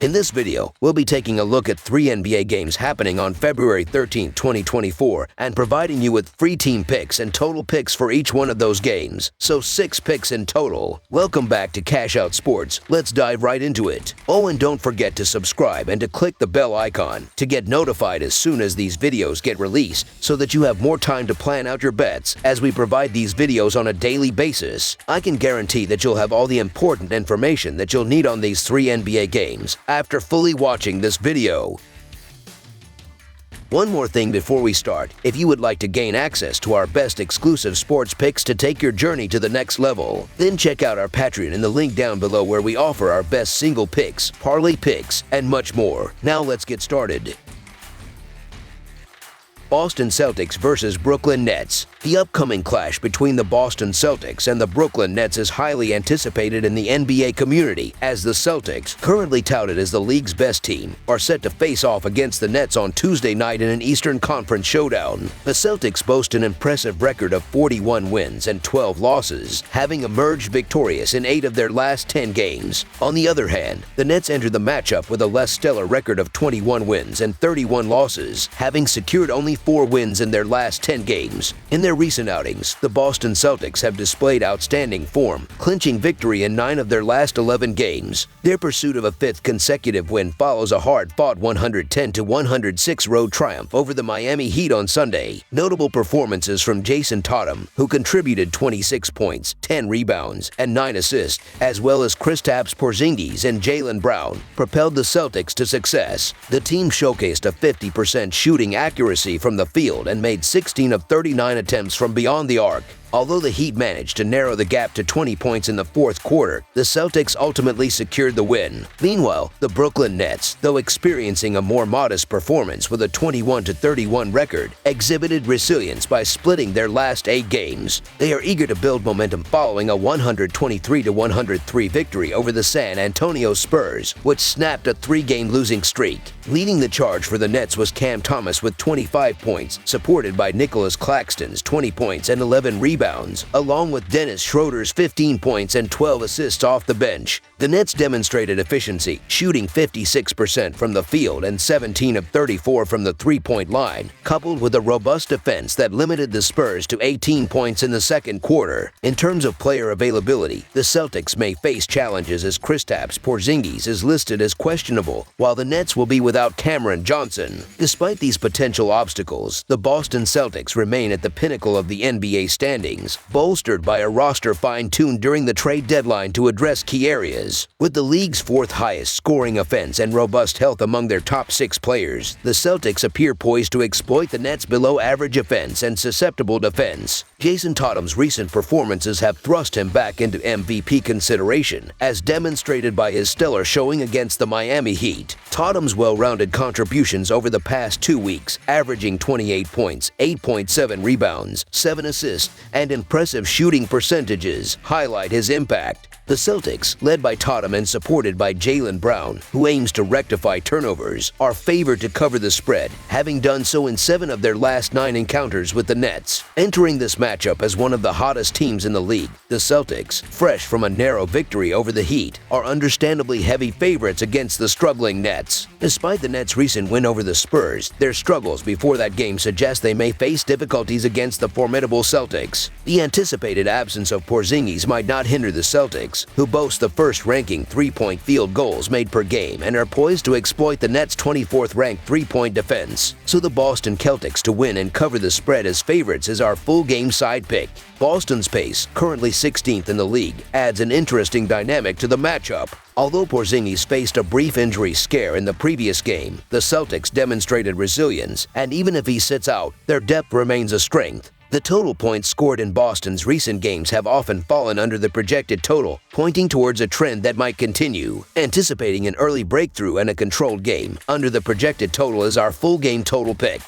In this video, we'll be taking a look at 3 NBA games happening on February 13, 2024, and providing you with free team picks and total picks for each one of those games. So 6 picks in total. Welcome back to Cash Out Sports. Let's dive right into it. Oh, and don't forget to subscribe and to click the bell icon to get notified as soon as these videos get released so that you have more time to plan out your bets as we provide these videos on a daily basis. I can guarantee that you'll have all the important information that you'll need on these 3 NBA games after fully watching this video. One more thing before we start, if you would like to gain access to our best exclusive sports picks to take your journey to the next level, then check out our Patreon in the link down below where we offer our best single picks, parlay picks, and much more. Now let's get started. Boston Celtics versus Brooklyn Nets. The upcoming clash between the Boston Celtics and the Brooklyn Nets is highly anticipated in the NBA community, as the Celtics, currently touted as the league's best team, are set to face off against the Nets on Tuesday night in an Eastern Conference showdown. The Celtics boast an impressive record of 41 wins and 12 losses, having emerged victorious in 8 of their last 10 games. On the other hand, the Nets enter the matchup with a less stellar record of 21 wins and 31 losses, having secured only 4 wins in their last 10 games. In their recent outings, the Boston Celtics have displayed outstanding form, clinching victory in 9 of their last 11 games. Their pursuit of a 5th consecutive win follows a hard-fought 110-106 road triumph over the Miami Heat on Sunday. Notable performances from Jason Tatum, who contributed 26 points, 10 rebounds, and 9 assists, as well as Kristaps Porzingis and Jaylen Brown, propelled the Celtics to success. The team showcased a 50% shooting accuracy from the field and made 16 of 39 attempts from beyond the arc. Although the Heat managed to narrow the gap to 20 points in the fourth quarter, the Celtics ultimately secured the win. Meanwhile, the Brooklyn Nets, though experiencing a more modest performance with a 21-31 record, exhibited resilience by splitting their last 8 games. They are eager to build momentum following a 123-103 victory over the San Antonio Spurs, which snapped a 3-game losing streak. Leading the charge for the Nets was Cam Thomas with 25 points, supported by Nicholas Claxton's 20 points and 11 rebounds, along with Dennis Schroeder's 15 points and 12 assists off the bench. The Nets demonstrated efficiency, shooting 56% from the field and 17 of 34 from the three-point line, coupled with a robust defense that limited the Spurs to 18 points in the second quarter. In terms of player availability, the Celtics may face challenges as Kristaps Porzingis is listed as questionable, while the Nets will be without Cameron Johnson. Despite these potential obstacles, the Boston Celtics remain at the pinnacle of the NBA standings, bolstered by a roster fine-tuned during the trade deadline to address key areas. With the league's 4th highest scoring offense and robust health among their top 6 players, the Celtics appear poised to exploit the Nets' below-average offense and susceptible defense. Jason Tatum's recent performances have thrust him back into MVP consideration, as demonstrated by his stellar showing against the Miami Heat. Tatum's well-rounded contributions over the past 2 weeks, averaging 28 points, 8.7 rebounds, 7 assists, and impressive shooting percentages, highlight his impact. The Celtics, led by Tatum and supported by Jaylen Brown, who aims to rectify turnovers, are favored to cover the spread, having done so in 7 of their last 9 encounters with the Nets. Entering this matchup as one of the hottest teams in the league, the Celtics, fresh from a narrow victory over the Heat, are understandably heavy favorites against the struggling Nets. Despite the Nets' recent win over the Spurs, their struggles before that game suggest they may face difficulties against the formidable Celtics. The anticipated absence of Porzingis might not hinder the Celtics, who boast the first-ranking 3-point field goals made per game and are poised to exploit the Nets' 24th-ranked 3-point defense. So the Boston Celtics to win and cover the spread as favorites is our full-game side pick. Boston's pace, currently 16th in the league, adds an interesting dynamic to the matchup. Although Porzingis faced a brief injury scare in the previous game, the Celtics demonstrated resilience, and even if he sits out, their depth remains a strength. The total points scored in Boston's recent games have often fallen under the projected total, pointing towards a trend that might continue. Anticipating an early breakthrough and a controlled game, under the projected total is our full game total pick.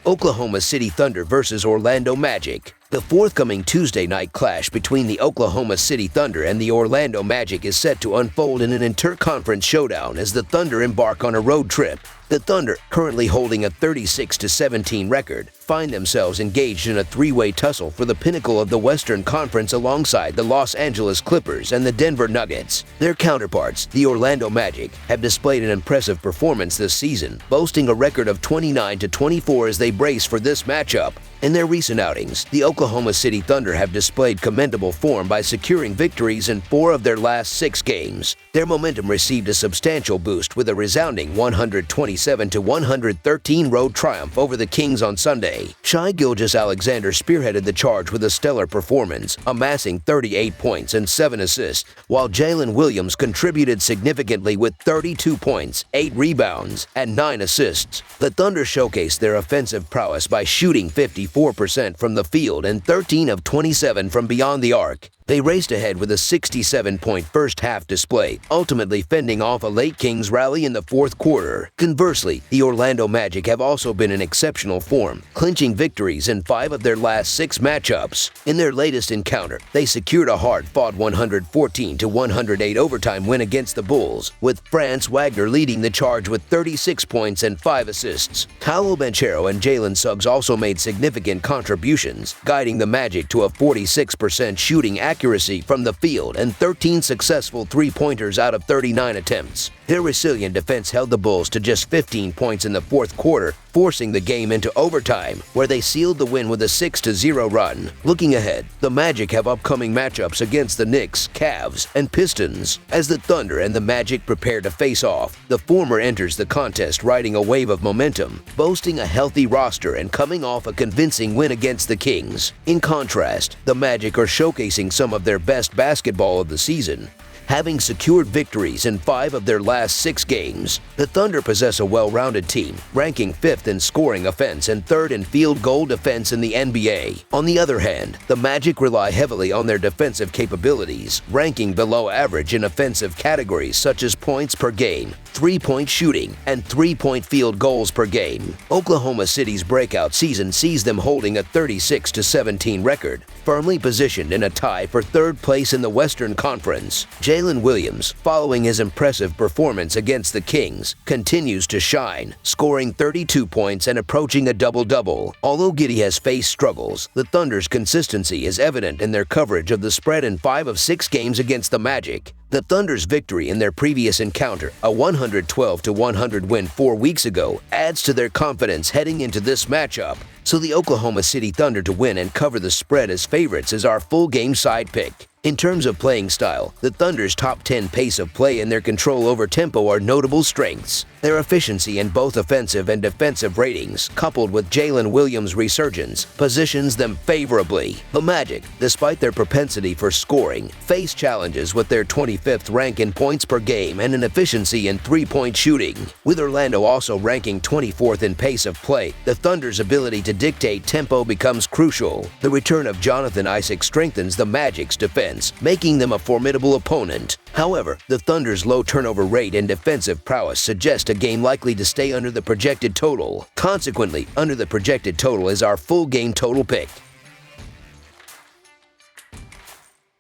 Oklahoma City Thunder versus Orlando Magic. The forthcoming Tuesday night clash between the Oklahoma City Thunder and the Orlando Magic is set to unfold in an interconference showdown as the Thunder embark on a road trip. The Thunder, currently holding a 36-17 record, find themselves engaged in a three-way tussle for the pinnacle of the Western Conference alongside the Los Angeles Clippers and the Denver Nuggets. Their counterparts, the Orlando Magic, have displayed an impressive performance this season, boasting a record of 29-24 as they brace for this matchup. In their recent outings, the Oklahoma City Thunder have displayed commendable form by securing victories in 4 of their last 6 games. Their momentum received a substantial boost with a resounding 127-113 road triumph over the Kings on Sunday. Shai Gilgeous-Alexander spearheaded the charge with a stellar performance, amassing 38 points and 7 assists, while Jalen Williams contributed significantly with 32 points, 8 rebounds, and 9 assists. The Thunder showcased their offensive prowess by shooting 54% from the field and 13 of 27 from beyond the arc. They raced ahead with a 67-point first-half display, ultimately fending off a late Kings rally in the fourth quarter. Conversely, the Orlando Magic have also been in exceptional form, clinching victories in 5 of their last 6 matchups. In their latest encounter, they secured a hard-fought 114-108 overtime win against the Bulls, with Franz Wagner leading the charge with 36 points and 5 assists. Paolo Banchero and Jalen Suggs also made significant contributions, guiding the Magic to a 46% shooting accuracy from the field and 13 successful three-pointers out of 39 attempts. Their resilient defense held the Bulls to just 15 points in the fourth quarter, forcing the game into overtime, where they sealed the win with a 6-0 run. Looking ahead, the Magic have upcoming matchups against the Knicks, Cavs, and Pistons. As the Thunder and the Magic prepare to face off, the former enters the contest riding a wave of momentum, boasting a healthy roster and coming off a convincing win against the Kings. In contrast, the Magic are showcasing some of their best basketball of the season, having secured victories in 5 of their last 6 games. The Thunder possess a well-rounded team, ranking 5th in scoring offense and 3rd in field goal defense in the NBA. On the other hand, the Magic rely heavily on their defensive capabilities, ranking below average in offensive categories such as points per game, three-point shooting, and three-point field goals per game. Oklahoma City's breakout season sees them holding a 36-17 record, firmly positioned in a tie for 3rd place in the Western Conference. Jalen Williams, following his impressive performance against the Kings, continues to shine, scoring 32 points and approaching a double-double. Although Giddey has faced struggles, the Thunder's consistency is evident in their coverage of the spread in 5 of 6 games against the Magic. The Thunder's victory in their previous encounter, a 112-100 win 4 weeks ago, adds to their confidence heading into this matchup. So the Oklahoma City Thunder to win and cover the spread as favorites is our full game side pick. In terms of playing style, the Thunder's top 10 pace of play and their control over tempo are notable strengths. Their efficiency in both offensive and defensive ratings, coupled with Jalen Williams' resurgence, positions them favorably. The Magic, despite their propensity for scoring, face challenges with their 25th rank in points per game and an efficiency in three-point shooting. With Orlando also ranking 24th in pace of play, the Thunder's ability to dictate tempo becomes crucial. The return of Jonathan Isaac strengthens the Magic's defense, making them a formidable opponent. However, the Thunder's low turnover rate and defensive prowess suggest a game likely to stay under the projected total. Consequently, under the projected total is our full game total pick.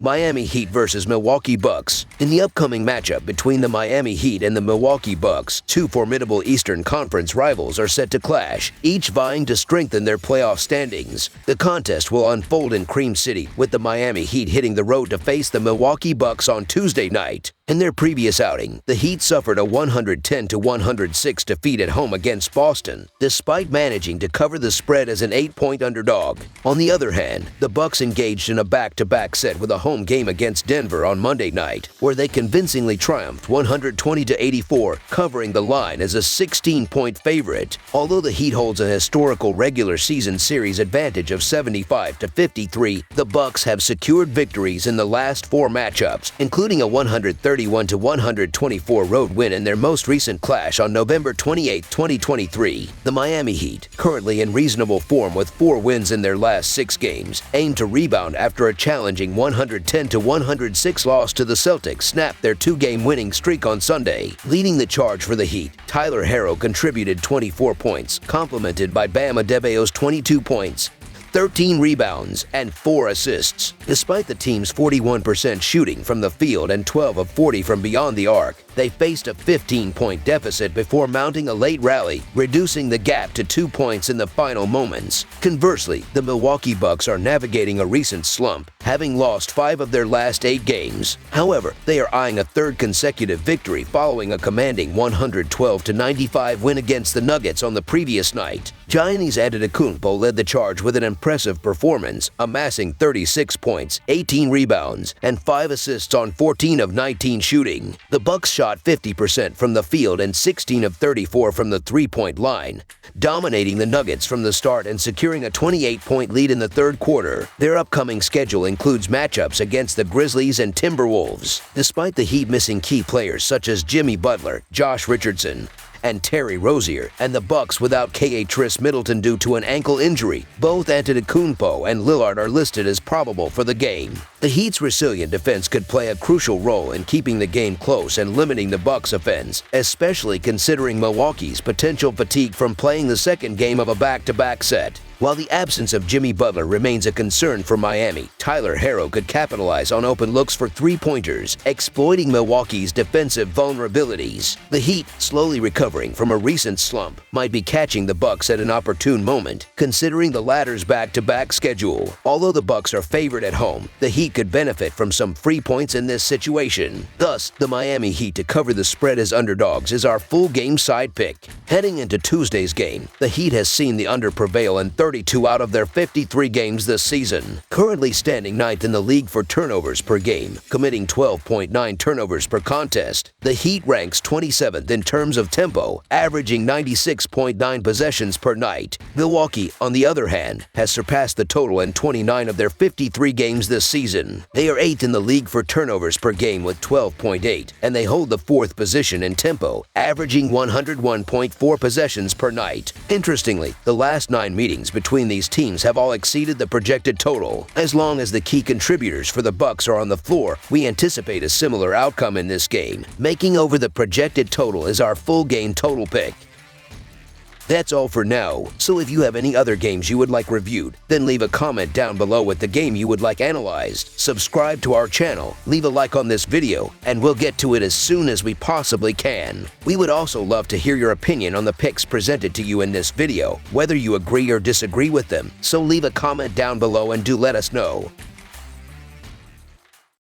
Miami Heat versus Milwaukee Bucks. In the upcoming matchup between the Miami Heat and the Milwaukee Bucks, 2 formidable Eastern Conference rivals are set to clash, each vying to strengthen their playoff standings. The contest will unfold in Cream City, with the Miami Heat hitting the road to face the Milwaukee Bucks on Tuesday night. In their previous outing, the Heat suffered a 110-106 defeat at home against Boston, despite managing to cover the spread as an 8-point underdog. On the other hand, the Bucks engaged in a back-to-back set with a home game against Denver on Monday night, where they convincingly triumphed 120-84, covering the line as a 16-point favorite. Although the Heat holds a historical regular season series advantage of 75-53, the Bucks have secured victories in the last 4 matchups, including a 131-124 road win in their most recent clash on November 28, 2023. The Miami Heat, currently in reasonable form with 4 wins in their last 6 games, aim to rebound after a challenging 110-106 loss to the Celtics snapped their 2-game winning streak on Sunday. Leading the charge for the Heat, Tyler Herro contributed 24 points, complemented by Bam Adebayo's 22 points, 13 rebounds, and 4 assists. Despite the team's 41% shooting from the field and 12 of 40 from beyond the arc, They faced a 15-point deficit before mounting a late rally, reducing the gap to 2 points in the final moments. Conversely, the Milwaukee Bucks are navigating a recent slump, having lost 5 of their last 8 games. However, they are eyeing a third consecutive victory following a commanding 112-95 win against the Nuggets on the previous night. Giannis Antetokounmpo led the charge with an impressive performance, amassing 36 points, 18 rebounds, and 5 assists on 14 of 19 shooting. The Bucks shot 50% from the field and 16 of 34 from the three-point line, dominating the Nuggets from the start and securing a 28-point lead in the third quarter. Their upcoming schedule includes matchups against the Grizzlies and Timberwolves. Despite the Heat missing key players such as Jimmy Butler, Josh Richardson, and Terry Rozier, and the Bucks without Tris Middleton due to an ankle injury, both Antetokounmpo and Lillard are listed as probable for the game. The Heat's resilient defense could play a crucial role in keeping the game close and limiting the Bucks' offense, especially considering Milwaukee's potential fatigue from playing the second game of a back-to-back set. While the absence of Jimmy Butler remains a concern for Miami, Tyler Herro could capitalize on open looks for three-pointers, exploiting Milwaukee's defensive vulnerabilities. The Heat, slowly recovering from a recent slump, might be catching the Bucks at an opportune moment, considering the latter's back-to-back schedule. Although the Bucks are favored at home, the Heat could benefit from some free points in this situation. Thus, the Miami Heat to cover the spread as underdogs is our full game side pick. Heading into Tuesday's game, the Heat has seen the under prevail in 32 out of their 53 games this season, currently standing 9th in the league for turnovers per game, committing 12.9 turnovers per contest. The Heat ranks 27th in terms of tempo, averaging 96.9 possessions per night. Milwaukee, on the other hand, has surpassed the total in 29 of their 53 games this season. They are 8th in the league for turnovers per game with 12.8, and they hold the 4th position in tempo, averaging 101.4 possessions per night. Interestingly, the last 9 meetings between these teams have all exceeded the projected total. As long as the key contributors for the Bucks are on the floor, we anticipate a similar outcome in this game. Making over the projected total is our full game total pick. That's all for now, so if you have any other games you would like reviewed, then leave a comment down below with the game you would like analyzed. Subscribe to our channel, leave a like on this video, and we'll get to it as soon as we possibly can. We would also love to hear your opinion on the picks presented to you in this video, whether you agree or disagree with them, so leave a comment down below and do let us know.